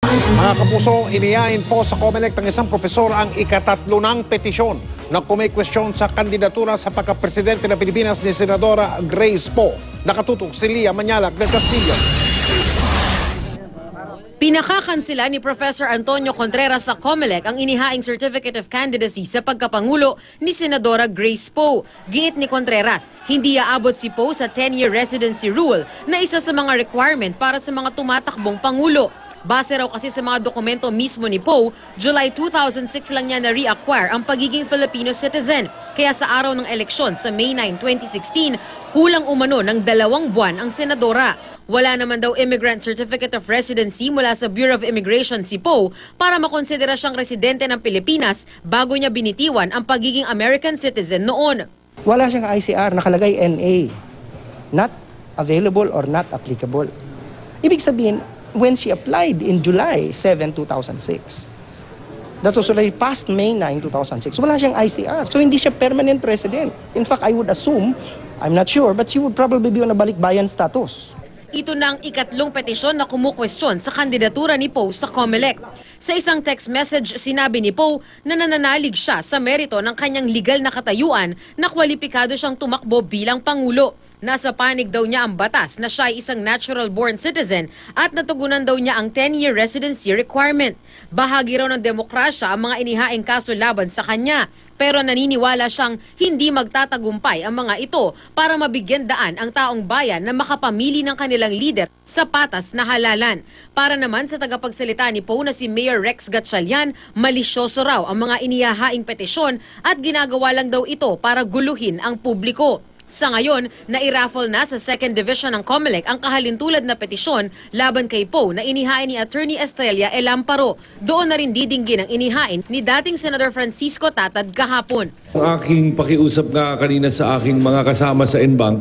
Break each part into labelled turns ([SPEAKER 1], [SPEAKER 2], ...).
[SPEAKER 1] Mga kapuso, iniyain po sa COMELEC ng isang profesor ang ikatatlo ng petisyon na kumikwestiyon sa kandidatura sa pagkapresidente ng Pilipinas ni Senadora Grace Poe. Nakatutok si Lia Manyalac del Castillo.
[SPEAKER 2] Pinakakansila ni Professor Antonio Contreras sa COMELEC ang inihaing Certificate of Candidacy sa pagkapangulo ni Senadora Grace Poe. Giit ni Contreras, hindi aabot si Poe sa 10-year residency rule na isa sa mga requirement para sa mga tumatakbong pangulo. Base raw kasi sa mga dokumento mismo ni Poe, July 2006 lang niya na-reacquire ang pagiging Filipino citizen. Kaya sa araw ng eleksyon sa May 9, 2016, kulang umano ng 2 buwan ang senadora. Wala naman daw immigrant certificate of residency mula sa Bureau of Immigration si Poe para makonsidera siyang residente ng Pilipinas bago niya binitiwan ang pagiging American citizen noon.
[SPEAKER 3] Wala siyang ICR, nakalagay NA. Not available or not applicable. Ibig sabihin, when she applied in July 7, 2006, that was already past May 9, 2006, wala siyang ICR. So hindi siya permanent resident. In fact, I would assume, I'm not sure, but she would probably be on a balikbayan status.
[SPEAKER 2] Ito na ang ikatlong petisyon na kumukwestiyon sa kandidatura ni Poe sa COMELEC. Sa isang text message, sinabi ni Poe na nananalig siya sa merito ng kanyang legal na katayuan na kwalipikado siyang tumakbo bilang Pangulo. Nasa panig daw niya ang batas na siya ay isang natural-born citizen at natugunan daw niya ang 10-year residency requirement. Bahagi raw ng demokrasya ang mga inihaing kaso laban sa kanya. Pero naniniwala siyang hindi magtatagumpay ang mga ito para mabigyan daan ang taong bayan na makapamili ng kanilang leader sa patas na halalan. Para naman sa tagapagsalita ni Poe na si Mayor Rex Gatchalian, malisyoso raw ang mga inihahaing petisyon at ginagawa lang daw ito para guluhin ang publiko. Sa ngayon, nairaffle na sa 2nd Division ng COMELEC ang kahalintulad na petisyon laban kay Poe na inihain ni Attorney Estrella Elamparo. Doon na rin didinggin ang inihain ni dating Senator Francisco Tatad kahapon.
[SPEAKER 4] Ang aking pakiusap nga kanina sa aking mga kasama sa NBank,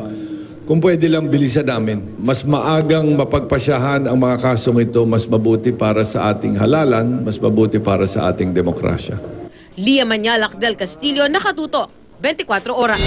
[SPEAKER 4] kung pwede lang bilisan namin, mas maagang mapagpasyahan ang mga kasong ito, mas mabuti para sa ating halalan, mas mabuti para sa ating demokrasya.
[SPEAKER 2] Lia Manyalac del Castillo, nakatutok, 24 oras.